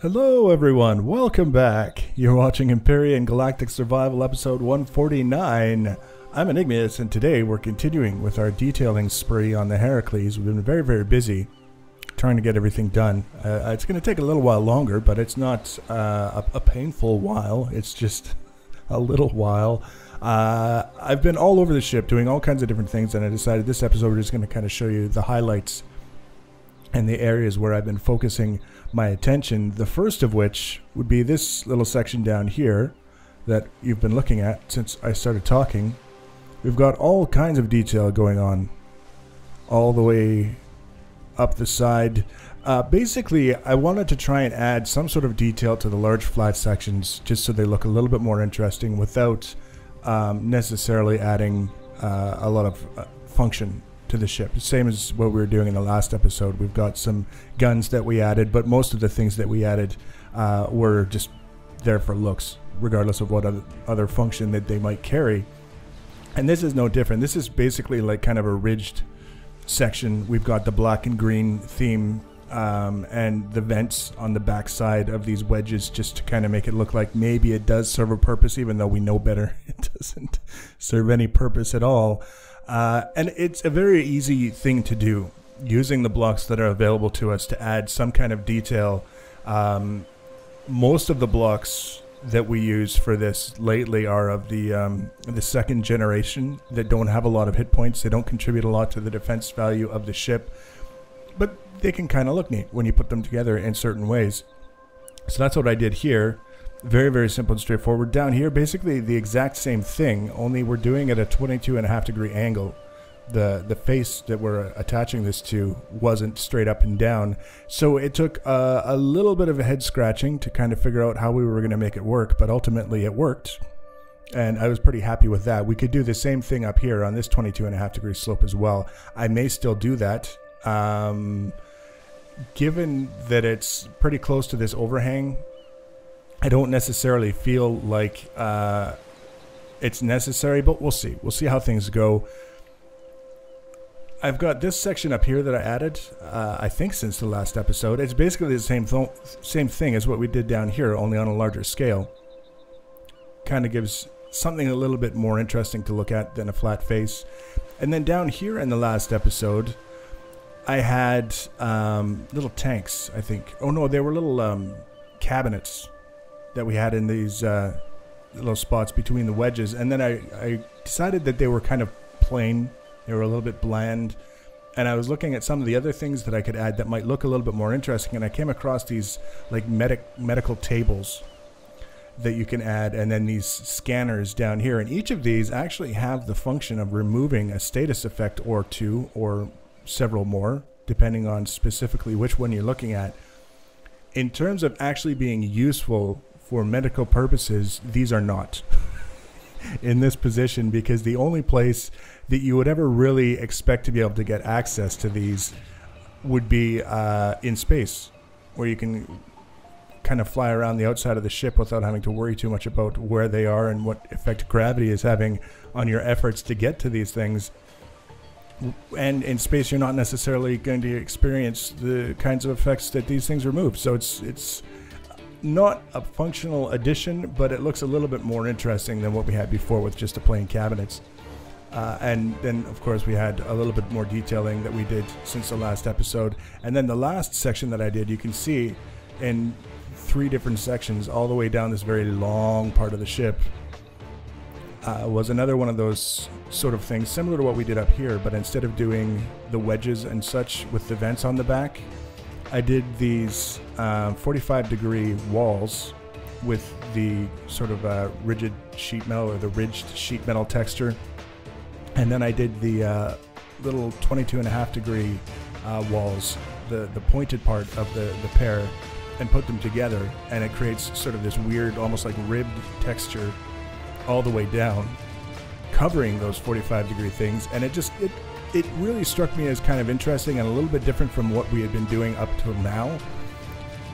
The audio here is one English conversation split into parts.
Hello everyone, welcome back. You're watching Empyrion Galactic Survival episode 149. I'm Enigmius and today we're continuing with our detailing spree on the Heracles. We've been very busy trying to get everything done. It's going to take a little while longer, but it's not a painful while, it's just a little while. I've been all over the ship doing all kinds of different things, and I decided this episode is going to kind of show you the highlights and the areas where I've been focusing my attention. The first of which would be this little section down here that you've been looking at since I started talking. We've got all kinds of detail going on all the way up the side. Basically, I wanted to try and add some sort of detail to the large flat sections just so they look a little bit more interesting without necessarily adding a lot of function to the ship. Same as what we were doing in the last episode. We've got some guns that we added, but most of the things that we added were just there for looks, regardless of what other function that they might carry. And this is no different. This is basically like kind of a ridged section. We've got the black and green theme and the vents on the back side of these wedges just to kind of make it look like maybe it does serve a purpose, even though we know better. It doesn't serve any purpose at all. And it's a very easy thing to do, using the blocks that are available to us to add some kind of detail. Most of the blocks that we use for this lately are of the second generation that don't have a lot of hit points. They don't contribute a lot to the defense value of the ship, but they can kind of look neat when you put them together in certain ways. So that's what I did here. Very simple and straightforward. Down here, basically the exact same thing, only we're doing it at a 22.5 degree angle. The face that we're attaching this to wasn't straight up and down, so it took a little bit of a head scratching to kind of figure out how we were going to make it work, but ultimately it worked, and I was pretty happy with that. We could do the same thing up here on this 22.5 degree slope as well. I may still do that, given that it's pretty close to this overhang. I don't necessarily feel like it's necessary, but we'll see. We'll see how things go. I've got this section up here that I added, I think since the last episode. It's basically the same thing as what we did down here, only on a larger scale. Kind of gives something a little bit more interesting to look at than a flat face. And then down here in the last episode, I had little tanks, I think. Oh no, they were little cabinets that we had in these little spots between the wedges, and then I decided that they were kind of plain. They were a little bit bland, and I was looking at some of the other things that I could add that might look a little bit more interesting, and I came across these like medical tables that you can add, and then these scanners down here, and each of these actually have the function of removing a status effect or two or several more, depending on specifically which one you're looking at. In terms of actually being useful for medical purposes, these are not in this position, because the only place that you would ever really expect to be able to get access to these would be in space, where you can kind of fly around the outside of the ship without having to worry too much about where they are and what effect gravity is having on your efforts to get to these things. And in space, you're not necessarily going to experience the kinds of effects that these things remove. So it's not a functional addition, but it looks a little bit more interesting than what we had before with just the plain cabinets. And then, of course, we had a little bit more detailing that we did since the last episode. And then the last section that I did, you can see in 3 different sections all the way down this very long part of the ship, was another one of those sort of things similar to what we did up here, but instead of doing the wedges and such with the vents on the back, I did these 45 degree walls with the sort of rigid sheet metal, or the ridged sheet metal texture, and then I did the little 22.5 degree walls, the pointed part of the pair, and put them together, and it creates sort of this weird, almost like ribbed texture all the way down, covering those 45 degree things. And it really struck me as kind of interesting and a little bit different from what we had been doing up till now,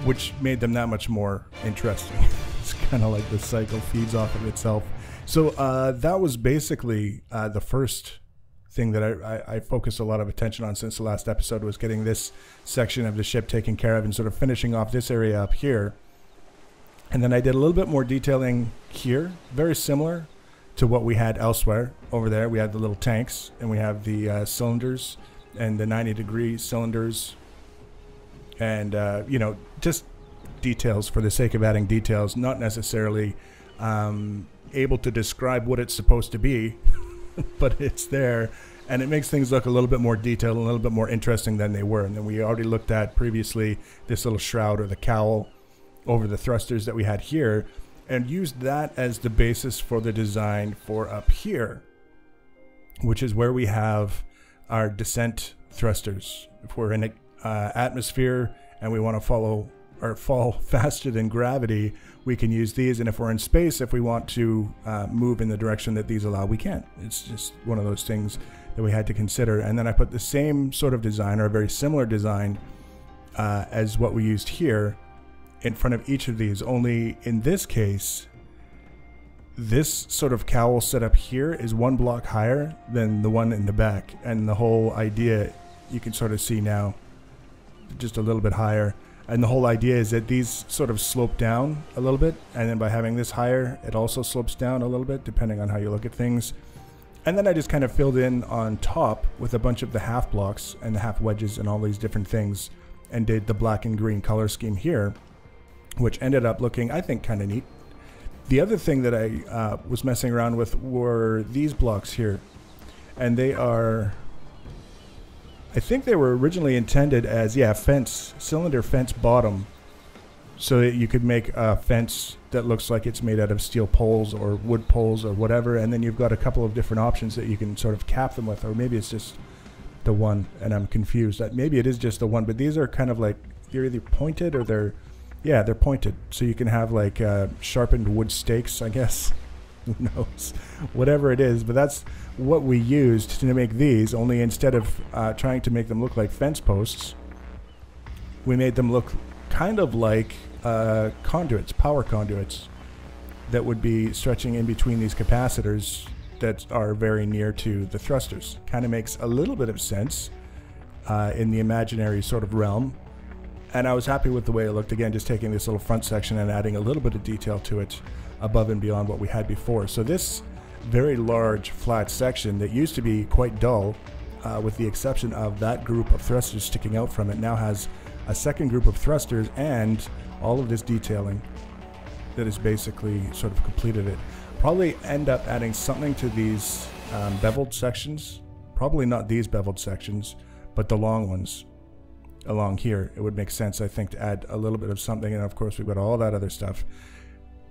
which made them that much more interesting. It's kind of like the cycle feeds off of itself. So that was basically the first thing that I focused a lot of attention on since the last episode, was getting this section of the ship taken care of and sort of finishing off this area up here. And then I did a little bit more detailing here, very similar to what we had elsewhere. Over there we had the little tanks, and we have the cylinders and the 90-degree cylinders, and you know, just details for the sake of adding details, not necessarily able to describe what it's supposed to be, but it's there, and it makes things look a little bit more detailed, a little bit more interesting than they were. And then we already looked at previously this little shroud or the cowl over the thrusters that we had here, and used that as the basis for the design for up here, which is where we have our descent thrusters. If we're in an atmosphere and we want to follow or fall faster than gravity, we can use these. And if we're in space, if we want to move in the direction that these allow, we can. It's just one of those things that we had to consider. And then I put the same sort of design, or a very similar design as what we used here, in front of each of these. Only in this case, this sort of cowl setup here is one block higher than the one in the back. And the whole idea, you can sort of see now, just a little bit higher. And the whole idea is that these sort of slope down a little bit, and then by having this higher, it also slopes down a little bit, depending on how you look at things. And then I just kind of filled in on top with a bunch of the half blocks and the half wedges and all these different things, and did the black and green color scheme here, which ended up looking, I think, kind of neat. The other thing that I was messing around with were these blocks here. And they are, I think they were originally intended as, yeah, fence, cylinder fence bottom, so that you could make a fence that looks like it's made out of steel poles or wood poles or whatever. And then you've got a couple of different options that you can sort of cap them with, or maybe it's just the one, and I'm confused. Maybe it is just the one, but these are kind of like, they're either pointed or they're pointed. So you can have like sharpened wood stakes, I guess. Who knows? Whatever it is. But that's what we used to make these, only instead of trying to make them look like fence posts, we made them look kind of like conduits, power conduits, that would be stretching in between these capacitors that are very near to the thrusters. Kind of makes a little bit of sense in the imaginary sort of realm. And I was happy with the way it looked. Again, just taking this little front section and adding a little bit of detail to it above and beyond what we had before. So this very large flat section that used to be quite dull, with the exception of that group of thrusters sticking out from it, now has a second group of thrusters and all of this detailing that has basically sort of completed it. Probably end up adding something to these beveled sections. Probably not these beveled sections, but the long ones along here. It would make sense, I think, to add a little bit of something. And of course, we've got all that other stuff.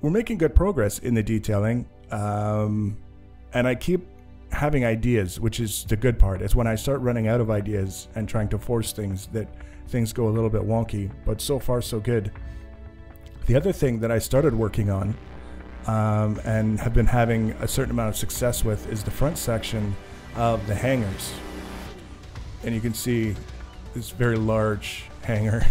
We're making good progress in the detailing, and I keep having ideas, which is the good part. It's when I start running out of ideas and trying to force things that things go a little bit wonky, but so far so good. The other thing that I started working on and have been having a certain amount of success with is the front section of the hangars. And you can see this very large hangar.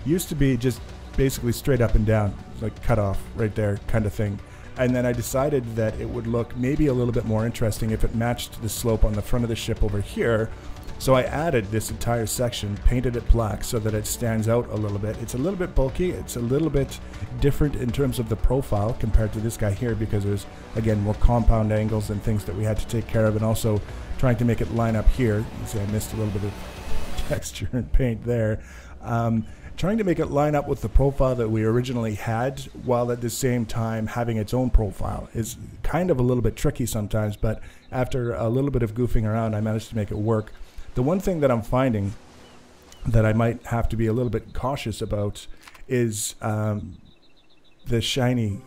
Used to be just basically straight up and down, like cut off right there kind of thing. And then I decided that it would look maybe a little bit more interesting if it matched the slope on the front of the ship over here. So I added this entire section, painted it black so that it stands out a little bit. It's a little bit bulky, it's a little bit different in terms of the profile compared to this guy here, because there's, again, more compound angles and things that we had to take care of, and also trying to make it line up here. You see I missed a little bit of texture and paint there. Trying to make it line up with the profile that we originally had, while at the same time having its own profile, is kind of a little bit tricky sometimes, but after a little bit of goofing around, I managed to make it work. The one thing that I'm finding that I might have to be a little bit cautious about is the shiny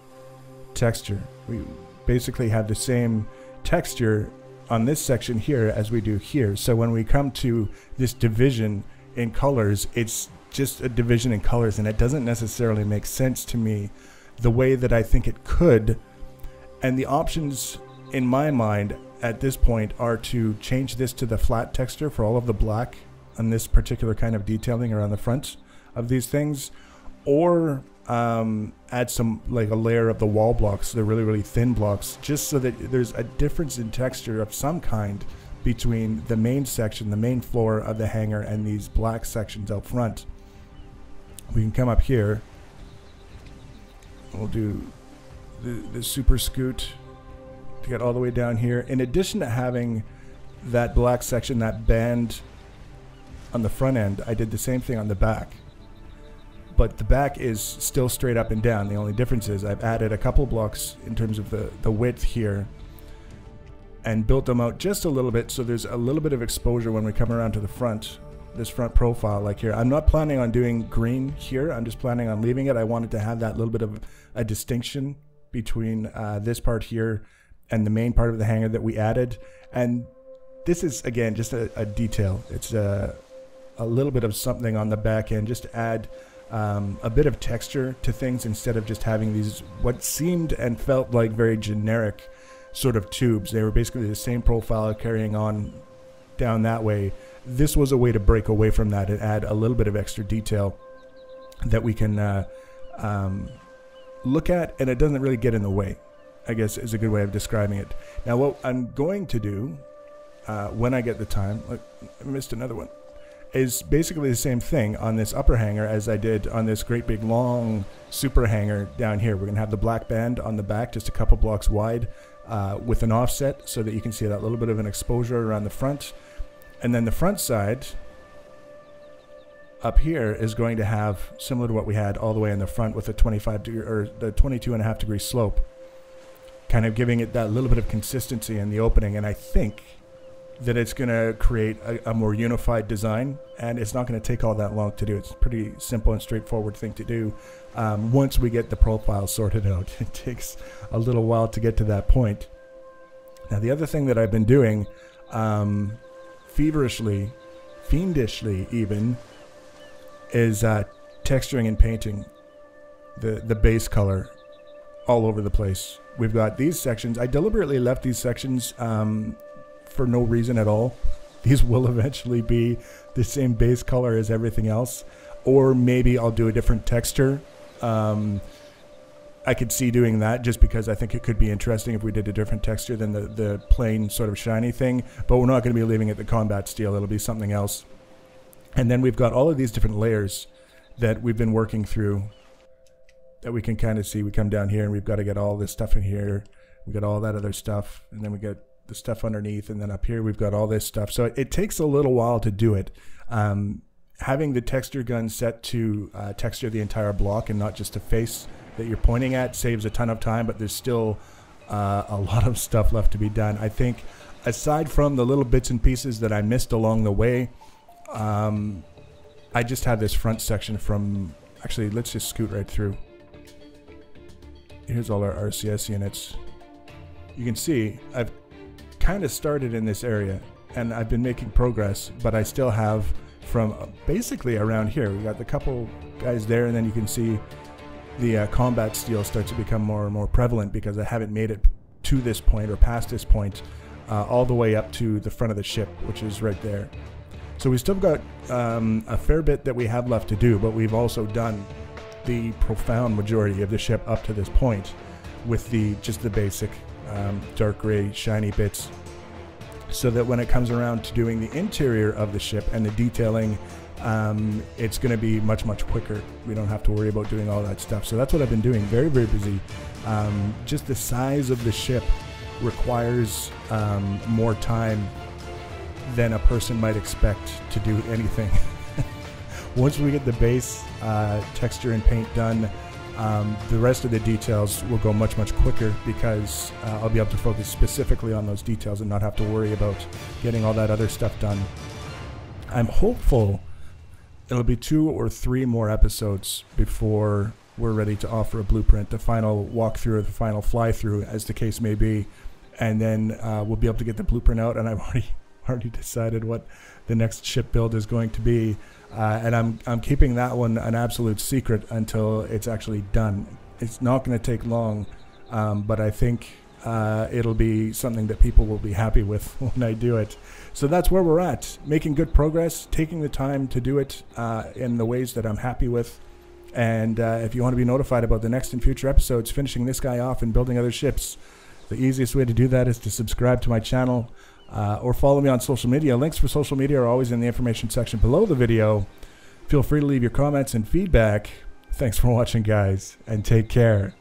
texture. We basically have the same texture on this section here as we do here. So when we come to this division in colors, it's just a division in colors, and it doesn't necessarily make sense to me the way that I think it could. And the options in my mind at this point are to change this to the flat texture for all of the black on this particular kind of detailing around the front of these things, or add some, like, a layer of the wall blocks, the really thin blocks, just so that there's a difference in texture of some kind between the main section, the main floor of the hangar, and these black sections out front. We can come up here. We'll do the super scoot to get all the way down here. In addition to having that black section, that band on the front end, I did the same thing on the back. But the back is still straight up and down. The only difference is I've added a couple blocks in terms of the width here and built them out just a little bit, so there's a little bit of exposure when we come around to the front, this front profile like here. I'm not planning on doing green here. I'm just planning on leaving it. I wanted to have that little bit of a distinction between this part here and the main part of the hangar that we added. And this is, again, just a detail. It's a little bit of something on the back end just to add a bit of texture to things instead of just having these what seemed and felt like very generic sort of tubes. They were basically the same profile carrying on down that way. This was a way to break away from that and add a little bit of extra detail that we can look at, and it doesn't really get in the way, I guess is a good way of describing it. Now what I'm going to do when I get the time, look, I missed another one, is basically the same thing on this upper hangar as I did on this great big long super hangar down here. We're going to have the black band on the back, just a couple blocks wide, with an offset so that you can see that little bit of an exposure around the front. And then the front side up here is going to have similar to what we had all the way in the front with the 25 degree or the 22.5 degree slope, kind of giving it that little bit of consistency in the opening. And I think that it's going to create a more unified design, and it's not going to take all that long to do. It's a pretty simple and straightforward thing to do once we get the profile sorted out. It takes a little while to get to that point. Now the other thing that I've been doing feverishly, fiendishly even, is texturing and painting the base color all over the place. We've got these sections. I deliberately left these sections for no reason at all. These will eventually be the same base color as everything else, or maybe I'll do a different texture. I could see doing that just because I think it could be interesting if we did a different texture than the plain sort of shiny thing, but we're not going to be leaving it the combat steel. It'll be something else. And then we've got all of these different layers that we've been working through that we can kind of see. We come down here and we've got to get all this stuff in here. We got all that other stuff, and then we get the stuff underneath, and then up here we've got all this stuff. So it takes a little while to do it. Having the texture gun set to texture the entire block and not just a face that you're pointing at saves a ton of time, but there's still a lot of stuff left to be done. I think aside from the little bits and pieces that I missed along the way, I just have this front section from, actually let's just scoot right through. Here's all our RCS units. You can see I've kind of started in this area and I've been making progress, but I still have from basically around here. We got the couple guys there, and then you can see the combat steel starts to become more and more prevalent because I haven't made it to this point or past this point all the way up to the front of the ship, which is right there. So we still got a fair bit that we have left to do, but we've also done the profound majority of the ship up to this point with just the basic dark gray shiny bits, so that when it comes around to doing the interior of the ship and the detailing, it's going to be much quicker. We don't have to worry about doing all that stuff. So that's what I've been doing. Very busy. Just the size of the ship requires more time than a person might expect to do anything. Once we get the base texture and paint done, the rest of the details will go much quicker because I'll be able to focus specifically on those details and not have to worry about getting all that other stuff done. I'm hopeful it'll be 2 or 3 more episodes before we're ready to offer a blueprint, the final walkthrough or the final fly-through, as the case may be, and then we'll be able to get the blueprint out. And I've already decided what the next ship build is going to be. And I'm keeping that one an absolute secret until it's actually done. It's not going to take long, but I think it'll be something that people will be happy with when I do it. So that's where we're at, making good progress, taking the time to do it in the ways that I'm happy with. And if you want to be notified about the next and future episodes, finishing this guy off and building other ships, the easiest way to do that is to subscribe to my channel. or follow me on social media. Links for social media are always in the information section below the video. Feel free to leave your comments and feedback. Thanks for watching, guys, and take care.